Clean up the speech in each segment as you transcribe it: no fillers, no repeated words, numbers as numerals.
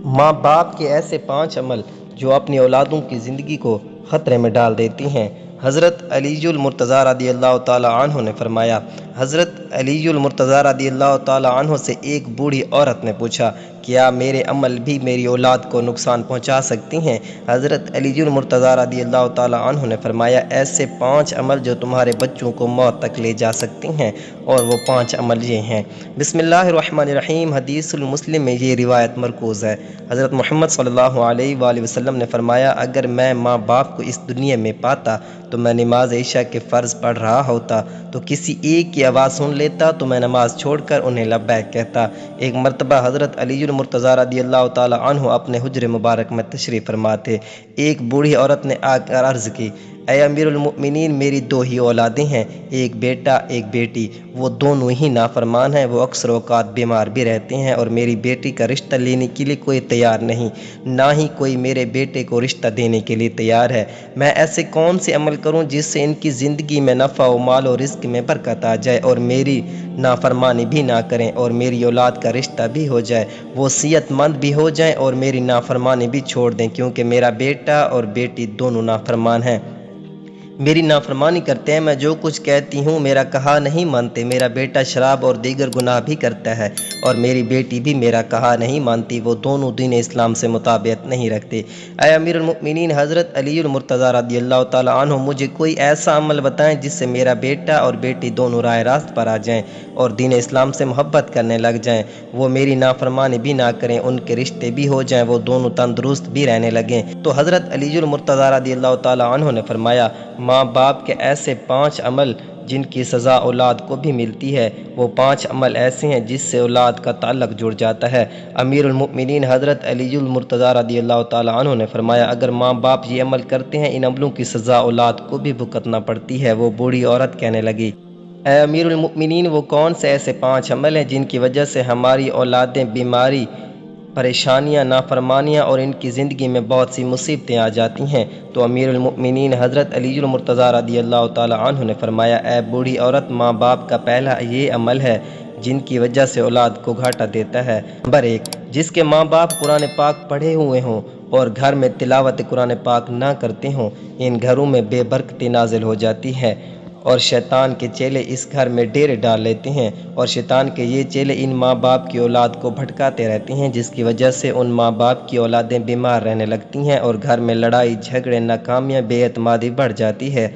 ماں باپ کے ایسے 5 عمل جو اپنی اولادوں کی زندگی کو خطرے میں ڈال دیتی ہیں۔ حضرت علی المرتضیٰ رضی اللہ تعالیٰ عنہ نے فرمایا، حضرت علی المرتضیٰ رضی اللہ تعالیٰ عنہ سے ایک بوڑھی عورت نے پوچھا، کیا میرے عمل بھی میری اولاد کو نقصان پہنچا سکتی ہیں؟ حضرت علی المرتضیٰ رضی اللہ تعالیٰ عنہ نے فرمایا، ایسے 5 عمل جو تمہارے بچوں کو موت تک لے جا سکتی ہیں، اور وہ 5 عمل یہ ہیں۔ بسم اللہ الرحمن الرحیم۔ حدیث المسلم میں یہ روایت مرکوز ہے۔ حضرت محمد صلی اللہ علیہ وآلہ وسلم نے فرمایا، اگر میں ماں باپ کو اس دنیا میں پاتا تو میں نماز عشاء کے فرض پڑھ رہا ہوتا تو کسی ایک کی آواز سن لیتا تو میں نماز چھوڑ کر انہیں لبیک کہتا۔ ایک مرتبہ حضرت علی المرتضیٰ رضی اللہ تعالیٰ عنہ اپنے حجر مبارک میں تشریف فرما تھے۔ ایک بوڑھی عورت نے آ کر عرض کی، اے امیر المؤمنین، میری 2 ہی اولادیں ہیں، ایک بیٹا ایک بیٹی، وہ دونوں ہی نافرمان ہیں، وہ اکثر اوقات بیمار بھی رہتے ہیں، اور میری بیٹی کا رشتہ لینے کے لیے کوئی تیار نہیں، نہ ہی کوئی میرے بیٹے کو رشتہ دینے کے لیے تیار ہے۔ میں ایسے کون سے عمل کروں جس سے ان کی زندگی میں نفع و مال و رزق میں برکت آ جائے، اور میری نافرمانی بھی نہ کریں، اور میری اولاد کا رشتہ بھی ہو جائے، وہ صحت مند بھی ہو جائیں، اور میری نافرمانی بھی چھوڑ دیں، کیونکہ میرا بیٹا اور بیٹی دونوں نافرمان ہیں، میری نافرمانی کرتے ہیں، میں جو کچھ کہتی ہوں میرا کہا نہیں مانتے، میرا بیٹا شراب اور دیگر گناہ بھی کرتا ہے، اور میری بیٹی بھی میرا کہا نہیں مانتی، وہ دونوں دین اسلام سے مطابقت نہیں رکھتے۔ اے امیر المؤمنین حضرت علی المرتضیٰ رضی اللہ تعالیٰ عنہ، مجھے کوئی ایسا عمل بتائیں جس سے میرا بیٹا اور بیٹی دونوں راہ راست پر آ جائیں اور دین اسلام سے محبت کرنے لگ جائیں، وہ میری نافرمانی بھی نہ کریں، ان کے رشتے بھی ہو جائیں، وہ دونوں تندرست بھی رہنے لگیں۔ تو حضرت علی المرتضیٰ رضی اللہ تعالیٰ عنہ نے فرمایا، ماں باپ کے ایسے 5 عمل جن کی سزا اولاد کو بھی ملتی ہے، وہ 5 عمل ایسے ہیں جس سے اولاد کا تعلق جڑ جاتا ہے۔ امیر المؤمنین حضرت علی المرتضیٰ رضی اللہ تعالیٰ عنہ نے فرمایا، اگر ماں باپ یہ عمل کرتے ہیں، ان عملوں کی سزا اولاد کو بھی بھگتنا پڑتی ہے۔ وہ بوڑھی عورت کہنے لگی، اے امیر المؤمنین، وہ کون سے ایسے 5 عمل ہیں جن کی وجہ سے ہماری اولادیں بیماری، پریشانیاں، نافرمانیاں اور ان کی زندگی میں بہت سی مصیبتیں آ جاتی ہیں؟ تو امیر المؤمنین حضرت علی المرتضیٰ رضی اللہ تعالیٰ عنہ نے فرمایا، اے بوڑھی عورت، ماں باپ کا پہلا یہ عمل ہے جن کی وجہ سے اولاد کو گھاٹا دیتا ہے۔ نمبر 1، جس کے ماں باپ قرآن پاک پڑھے ہوئے ہوں اور گھر میں تلاوت قرآن پاک نہ کرتے ہوں، ان گھروں میں بے برکتی نازل ہو جاتی ہے، اور شیطان کے چیلے اس گھر میں ڈیرے ڈال لیتے ہیں، اور شیطان کے یہ چیلے ان ماں باپ کی اولاد کو بھٹکاتے رہتے ہیں، جس کی وجہ سے ان ماں باپ کی اولادیں بیمار رہنے لگتی ہیں، اور گھر میں لڑائی جھگڑے، ناکامیاں، بے اعتمادی بڑھ جاتی ہے،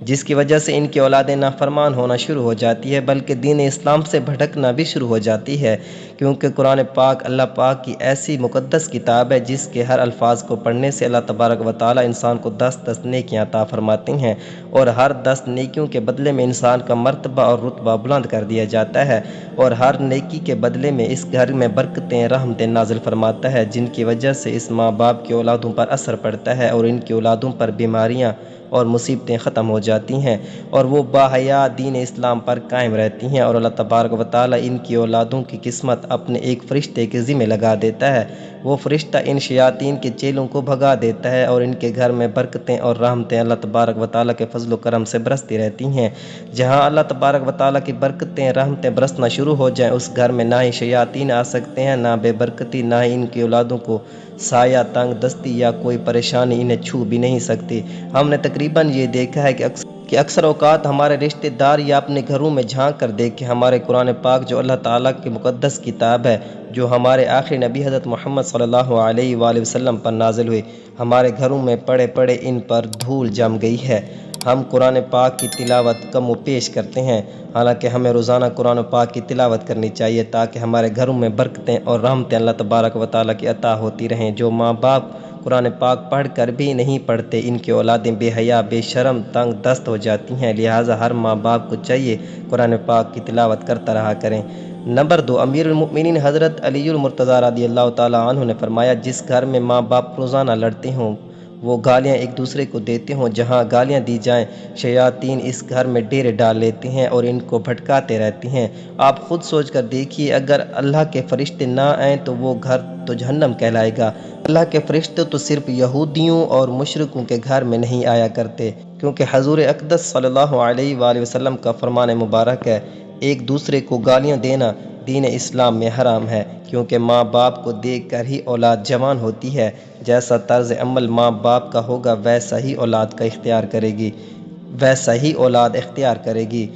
جس کی وجہ سے ان کی اولادیں نافرمان ہونا شروع ہو جاتی ہے، بلکہ دین اسلام سے بھٹکنا بھی شروع ہو جاتی ہے، کیونکہ قرآن پاک اللہ پاک کی ایسی مقدس کتاب ہے جس کے ہر الفاظ کو پڑھنے سے اللہ تبارک و تعالیٰ انسان کو 10 نیکیاں عطا فرماتے ہیں، اور ہر 10 نیکیوں کے بدلے میں انسان کا مرتبہ اور رتبہ بلند کر دیا جاتا ہے، اور ہر نیکی کے بدلے میں اس گھر میں برکتیں، رحمتیں نازل فرماتا ہے، جن کی وجہ سے اس ماں باپ کی اولادوں پر اثر پڑتا ہے، اور ان کی اولادوں پر بیماریاں اور مصیبتیں ختم ہو جاتی ہیں، اور وہ باحیا دین اسلام پر قائم رہتی ہیں، اور اللہ تبارک و تعالیٰ ان کی اولادوں کی قسمت اپنے ایک فرشتے کے ذمہ لگا دیتا ہے، وہ فرشتہ ان شیاطین کے چیلوں کو بھگا دیتا ہے، اور ان کے گھر میں برکتیں اور رحمتیں اللہ تبارک و تعالیٰ کے فضل و کرم سے برستی رہتی ہیں۔ جہاں اللہ تبارک و تعالیٰ کی برکتیں، رحمتیں برسنا شروع ہو جائیں، اس گھر میں نہ ہی شیاطین آ سکتے ہیں، نہ بے برکتی، نہ ہی ان کی اولادوں کو سایہ، تنگ دستی یا کوئی پریشانی انہیں چھو بھی نہیں سکتی۔ ہم نے تقریباً یہ دیکھا ہے کہ اکثر اوقات ہمارے رشتہ دار یا اپنے گھروں میں جھانک کر دیکھیں، ہمارے قرآن پاک جو اللہ تعالیٰ کی مقدس کتاب ہے، جو ہمارے آخری نبی حضرت محمد صلی اللہ علیہ وآلہ وسلم پر نازل ہوئی، ہمارے گھروں میں پڑے پڑے ان پر دھول جم گئی ہے۔ ہم قرآن پاک کی تلاوت کم و بیش کرتے ہیں، حالانکہ ہمیں روزانہ قرآن پاک کی تلاوت کرنی چاہیے تاکہ ہمارے گھروں میں برکتیں اور رحمتیں اللہ تبارک و تعالیٰ کی عطا ہوتی رہیں۔ جو ماں باپ قرآن پاک پڑھ کر بھی نہیں پڑھتے، ان کی اولادیں بے حیا، بے شرم، تنگ دست ہو جاتی ہیں، لہٰذا ہر ماں باپ کو چاہیے قرآن پاک کی تلاوت کرتا رہا کریں۔ نمبر 2، امیر المؤمنین حضرت علی المرتضیٰ رضی اللہ تعالیٰ عنہ نے فرمایا، جس گھر میں ماں باپ روزانہ لڑتے ہوں، وہ گالیاں ایک دوسرے کو دیتے ہوں، جہاں گالیاں دی جائیں، شیاطین اس گھر میں ڈیرے ڈال لیتے ہیں اور ان کو بھٹکاتے رہتے ہیں۔ آپ خود سوچ کر دیکھیے، اگر اللہ کے فرشتے نہ آئیں تو وہ گھر تو جہنم کہلائے گا۔ اللہ کے فرشتے تو صرف یہودیوں اور مشرکوں کے گھر میں نہیں آیا کرتے، کیونکہ حضور اقدس صلی اللہ علیہ وآلہ وسلم کا فرمان مبارک ہے، ایک دوسرے کو گالیاں دینا دین اسلام میں حرام ہے، کیونکہ ماں باپ کو دیکھ کر ہی اولاد جوان ہوتی ہے۔ جیسا طرز عمل ماں باپ کا ہوگا ویسا ہی اولاد اختیار کرے گی۔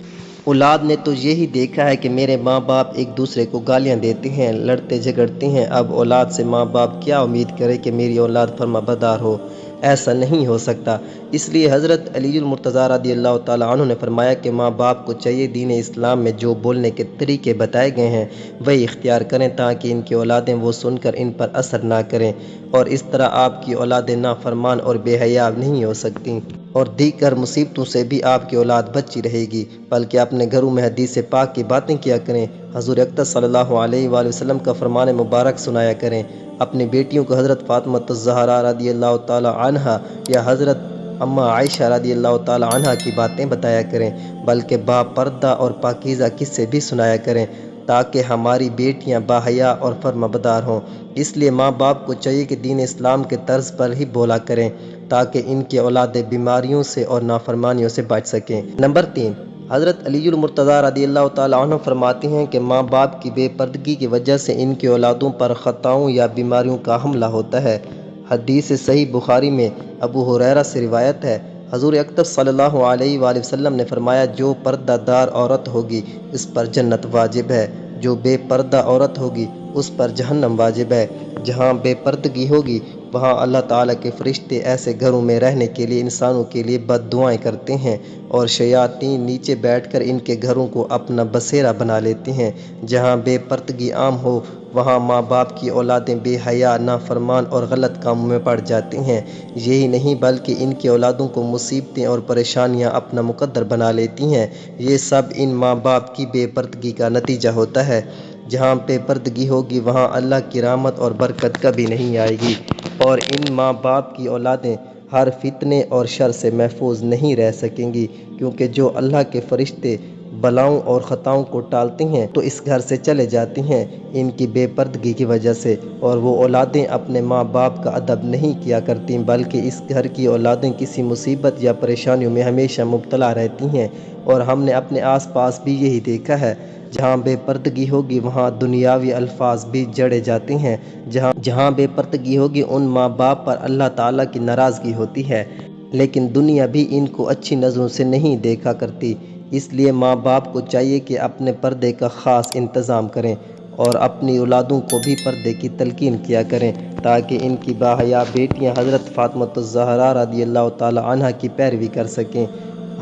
اولاد نے تو یہی دیکھا ہے کہ میرے ماں باپ ایک دوسرے کو گالیاں دیتے ہیں، لڑتے جھگڑتے ہیں، اب اولاد سے ماں باپ کیا امید کرے کہ میری اولاد فرما بردار ہو؟ ایسا نہیں ہو سکتا۔ اس لیے حضرت علی المرتضیٰ رضی اللہ تعالیٰ عنہ نے فرمایا کہ ماں باپ کو چاہیے دین اسلام میں جو بولنے کے طریقے بتائے گئے ہیں وہی اختیار کریں، تاکہ ان کی اولادیں وہ سن کر ان پر اثر نہ کریں، اور اس طرح آپ کی اولادیں نافرمان اور بے حیا نہیں ہو سکتی، اور دیگر مصیبتوں سے بھی آپ کی اولاد بچی رہے گی، بلکہ اپنے گھروں میں حدیث پاک کی باتیں کیا کریں، حضور اقدس صلی اللہ علیہ وآلہ وسلم کا فرمان مبارک سنایا کریں، اپنی بیٹیوں کو حضرت فاطمہ الزہرا رضی اللہ تعالی عنہا یا حضرت اماں عائشہ رضی اللہ تعالی عنہا کی باتیں بتایا کریں، بلکہ با پردہ اور پاکیزہ قصے بھی سنایا کریں، تاکہ ہماری بیٹیاں باحیا اور فرمانبردار ہوں۔ اس لیے ماں باپ کو چاہیے کہ دین اسلام کے طرز پر ہی بولا کریں، تاکہ ان کی اولادیں بیماریوں سے اور نافرمانیوں سے بچ سکیں۔ نمبر 3، حضرت علی المرتضیٰ رضی اللہ تعالیٰ عنہ فرماتے ہیں کہ ماں باپ کی بے پردگی کی وجہ سے ان کی اولادوں پر خطاؤں یا بیماریوں کا حملہ ہوتا ہے۔ حدیث صحیح بخاری میں ابو ہریرہ سے روایت ہے، حضور اقدس صلی اللہ علیہ وآلہ وسلم نے فرمایا، جو پردہ دار عورت ہوگی اس پر جنت واجب ہے، جو بے پردہ عورت ہوگی اس پر جہنم واجب ہے۔ جہاں بے پردگی ہوگی وہاں اللہ تعالیٰ کے فرشتے ایسے گھروں میں رہنے کے لیے انسانوں کے لیے بد دعائیں کرتے ہیں، اور شیاطین نیچے بیٹھ کر ان کے گھروں کو اپنا بسیرا بنا لیتے ہیں۔ جہاں بے پردگی عام ہو وہاں ماں باپ کی اولادیں بے حیا، نافرمان اور غلط کاموں میں پڑ جاتی ہیں۔ یہی نہیں بلکہ ان کی اولادوں کو مصیبتیں اور پریشانیاں اپنا مقدر بنا لیتی ہیں۔ یہ سب ان ماں باپ کی بے پردگی کا نتیجہ ہوتا ہے۔ جہاں بے پردگی ہوگی وہاں اللہ کی رحمت اور برکت کبھی نہیں آئے گی، اور ان ماں باپ کی اولادیں ہر فتنے اور شر سے محفوظ نہیں رہ سکیں گی، کیونکہ جو اللہ کے فرشتے بلاؤں اور خطاؤں کو ٹالتے ہیں تو اس گھر سے چلے جاتے ہیں ان کی بے پردگی کی وجہ سے، اور وہ اولادیں اپنے ماں باپ کا ادب نہیں کیا کرتیں، بلکہ اس گھر کی اولادیں کسی مصیبت یا پریشانیوں میں ہمیشہ مبتلا رہتی ہیں۔ اور ہم نے اپنے آس پاس بھی یہی دیکھا ہے، جہاں بے پردگی ہوگی وہاں دنیاوی الفاظ بھی جڑے جاتے ہیں۔ جہاں بے پردگی ہوگی ان ماں باپ پر اللہ تعالیٰ کی ناراضگی ہوتی ہے، لیکن دنیا بھی ان کو اچھی نظروں سے نہیں دیکھا کرتی۔ اس لیے ماں باپ کو چاہیے کہ اپنے پردے کا خاص انتظام کریں، اور اپنی اولادوں کو بھی پردے کی تلقین کیا کریں، تاکہ ان کی باحیا بیٹیاں حضرت فاطمہ الزہرا رضی اللہ تعالی عنہا کی پیروی کر سکیں۔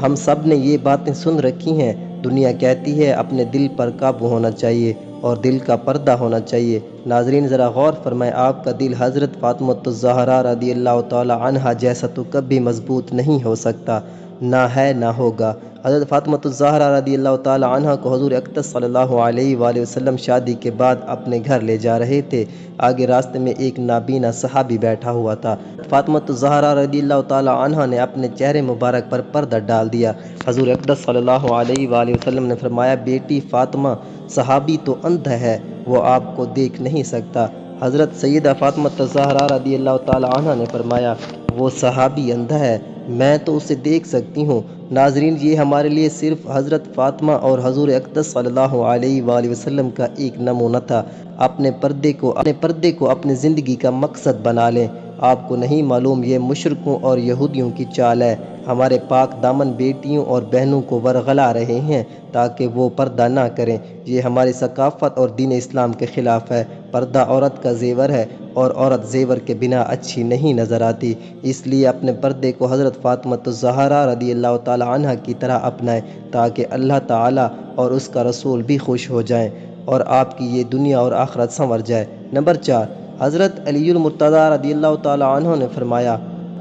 ہم سب نے یہ باتیں سن رکھی ہیں، دنیا کہتی ہے اپنے دل پر قابو ہونا چاہیے اور دل کا پردہ ہونا چاہیے۔ ناظرین ذرا غور فرمائیں، آپ کا دل حضرت فاطمہ الزہرا رضی اللہ تعالی عنہا جیسا تو کبھی مضبوط نہیں ہو سکتا، نہ ہے نہ ہوگا۔ حضرت فاطمہ الزہرا رضی اللہ تعالی عنہا کو حضور اقدس صلی اللہ علیہ وآلہ وسلم شادی کے بعد اپنے گھر لے جا رہے تھے، آگے راستے میں ایک نابینا صحابی بیٹھا ہوا تھا۔ فاطمہ الزہرا رضی اللہ تعالی عنہا نے اپنے چہرے مبارک پر پردہ ڈال دیا۔ حضور اقدس صلی اللہ علیہ وآلہ وسلم نے فرمایا، بیٹی فاطمہ، صحابی تو اندھا ہے، وہ آپ کو دیکھ نہیں سکتا۔ حضرت سیدہ فاطمہ الزہرا رضی اللہ تعالی عنہا نے فرمایا، وہ صحابی اندھا ہے، میں تو اسے دیکھ سکتی ہوں۔ ناظرین، یہ ہمارے لیے صرف حضرت فاطمہ اور حضور اقدس صلی اللہ علیہ وآلہ وسلم کا ایک نمونہ تھا۔ اپنے پردے کو اپنی زندگی کا مقصد بنا لیں۔ آپ کو نہیں معلوم یہ مشرکوں اور یہودیوں کی چال ہے، ہمارے پاک دامن بیٹیوں اور بہنوں کو ورغلا رہے ہیں تاکہ وہ پردہ نہ کریں۔ یہ ہماری ثقافت اور دین اسلام کے خلاف ہے۔ پردہ عورت کا زیور ہے، اور عورت زیور کے بنا اچھی نہیں نظر آتی۔ اس لیے اپنے پردے کو حضرت فاطمہ الزہرا رضی اللہ تعالی عنہا کی طرح اپنائیں، تاکہ اللہ تعالیٰ اور اس کا رسول بھی خوش ہو جائیں، اور آپ کی یہ دنیا اور آخرت سنور جائے۔ نمبر 4، حضرت علی المرتضیٰ رضی اللہ تعالی عنہ نے فرمایا،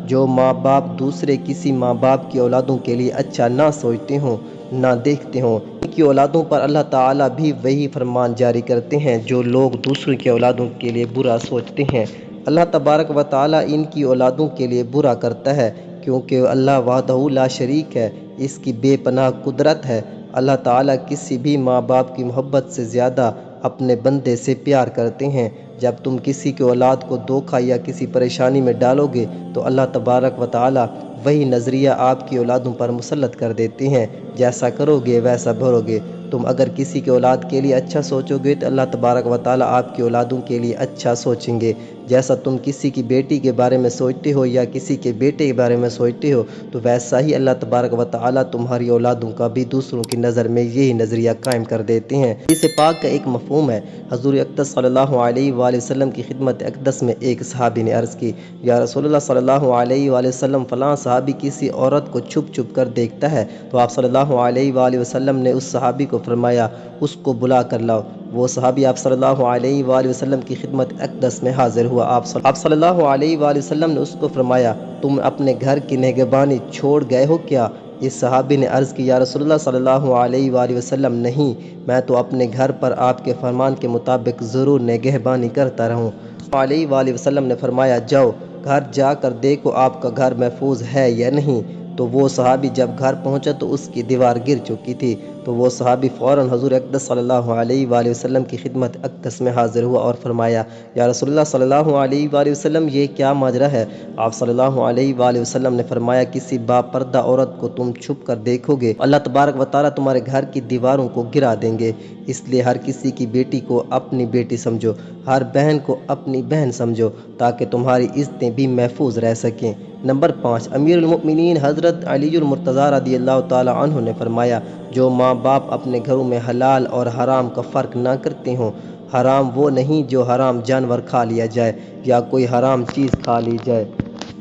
جو ماں باپ دوسرے کسی ماں باپ کی اولادوں کے لیے اچھا نہ سوچتے ہوں، نہ دیکھتے ہوں، ان کی اولادوں پر اللہ تعالیٰ بھی وہی فرمان جاری کرتے ہیں جو لوگ دوسروں کی اولادوں کے لیے برا سوچتے ہیں۔ اللہ تبارک و تعالیٰ ان کی اولادوں کے لیے برا کرتا ہے، کیونکہ اللہ وحدہ لا شریک ہے، اس کی بے پناہ قدرت ہے۔ اللہ تعالیٰ کسی بھی ماں باپ کی محبت سے زیادہ اپنے بندے سے پیار کرتے ہیں۔ جب تم کسی کی اولاد کو دھوکہ یا کسی پریشانی میں ڈالو گے تو اللہ تبارک و تعالیٰ وہی نظریہ آپ کی اولادوں پر مسلط کر دیتے ہیں، جیسا کرو گے ویسا بھرو گے۔ تم اگر کسی کی اولاد کے لیے اچھا سوچو گے تو اللہ تبارک و تعالیٰ آپ کی اولادوں کے لیے اچھا سوچیں گے۔ جیسا تم کسی کی بیٹی کے بارے میں سوچتے ہو یا کسی کے بیٹے کے بارے میں سوچتے ہو تو ویسا ہی اللہ تبارک و تعالیٰ تمہاری اولادوں کا بھی دوسروں کی نظر میں یہی نظریہ قائم کر دیتے ہیں۔ حدیث پاک کا ایک مفہوم ہے۔ حضور اقدس صلی اللہ علیہ وآلہ وسلم کی خدمت اقدس میں ایک صحابی نے عرض کی، یا رسول اللہ صلی اللہ علیہ وآلہ وسلم، فلاں صحابی کسی عورت کو چھپ چھپ کر دیکھتا ہے۔ تو آپ صلی اللہ علیہ وآلہ وسلم نے اس صحابی کو فرمایا، اس کو بلا کر لاؤ۔ وہ صحابی آپ صلی اللہ علیہ وآلہ وسلم کی خدمت اقدس میں حاضر ہوا۔ آپ صلی اللہ علیہ وآلہ وسلم نے اس کو فرمایا، تم اپنے گھر کی نگہبانی چھوڑ گئے ہو کیا؟ اس صحابی نے عرض کی، یا رسول اللہ صلی اللہ علیہ وآلہ وسلم، نہیں، میں تو اپنے گھر پر آپ کے فرمان کے مطابق ضرور نگہبانی کرتا رہوں۔ علیہ وآلہ وسلم نے فرمایا، جاؤ گھر جا کر دیکھو آپ کا گھر محفوظ ہے یا نہیں۔ تو وہ صحابی جب گھر پہنچا تو اس کی دیوار گر چکی تھی۔ تو وہ صحابی فوراً حضور اقدس صلی اللہ علیہ وآلہ وسلم کی خدمت اقدس میں حاضر ہوا اور فرمایا، یا رسول اللہ صلی اللہ علیہ وآلہ وسلم، یہ کیا ماجرا ہے؟ آپ صلی اللہ علیہ وآلہ وسلم نے فرمایا، کسی با پردہ عورت کو تم چھپ کر دیکھو گے، اللہ تبارک و تعالیٰ تمہارے گھر کی دیواروں کو گرا دیں گے۔ اس لیے ہر کسی کی بیٹی کو اپنی بیٹی سمجھو، ہر بہن کو اپنی بہن سمجھو، تاکہ تمہاری عزتیں بھی محفوظ رہ سکیں۔ نمبر 5، امیر المؤمنین حضرت علی المرتضیٰ رضی اللہ تعالیٰ عنہ نے فرمایا، جو ماں باپ اپنے گھروں میں حلال اور حرام کا فرق نہ کرتے ہوں، حرام وہ نہیں جو حرام جانور کھا لیا جائے یا کوئی حرام چیز کھا لی جائے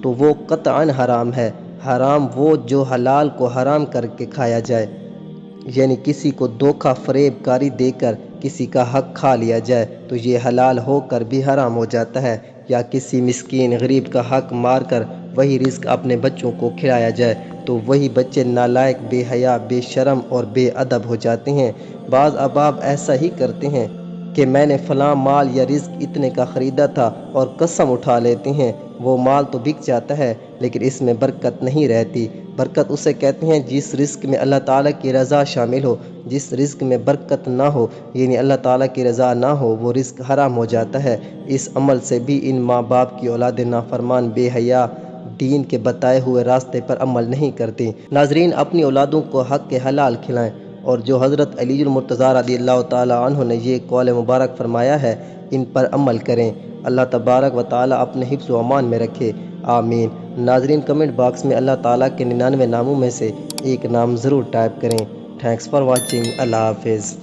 تو وہ قطعاً حرام ہے، حرام وہ جو حلال کو حرام کر کے کھایا جائے، یعنی کسی کو دھوکہ فریب کاری دے کر کسی کا حق کھا لیا جائے تو یہ حلال ہو کر بھی حرام ہو جاتا ہے، یا کسی مسکین غریب کا حق مار کر وہی رزق اپنے بچوں کو کھلایا جائے تو وہی بچے نالائق، بے حیا، بے شرم اور بے ادب ہو جاتے ہیں۔ بعض احباب ایسا ہی کرتے ہیں کہ میں نے فلاں مال یا رزق اتنے کا خریدا تھا اور قسم اٹھا لیتے ہیں، وہ مال تو بک جاتا ہے لیکن اس میں برکت نہیں رہتی۔ برکت اسے کہتے ہیں جس رزق میں اللہ تعالیٰ کی رضا شامل ہو۔ جس رزق میں برکت نہ ہو، یعنی اللہ تعالیٰ کی رضا نہ ہو، وہ رزق حرام ہو جاتا ہے۔ اس عمل سے بھی ان ماں باپ کی اولاد نافرمان، بے حیا، دین کے بتائے ہوئے راستے پر عمل نہیں کرتی۔ ناظرین، اپنی اولادوں کو حق کے حلال کھلائیں، اور جو حضرت علی المرتضیٰ رضی اللہ تعالیٰ عنہ نے یہ قول مبارک فرمایا ہے، ان پر عمل کریں۔ اللہ تبارک و تعالیٰ اپنے حفظ و امان میں رکھے، آمین۔ ناظرین، کمنٹ باکس میں اللہ تعالیٰ کے 99 ناموں میں سے ایک نام ضرور ٹائپ کریں۔ Thanks for watching. اللہ حافظ۔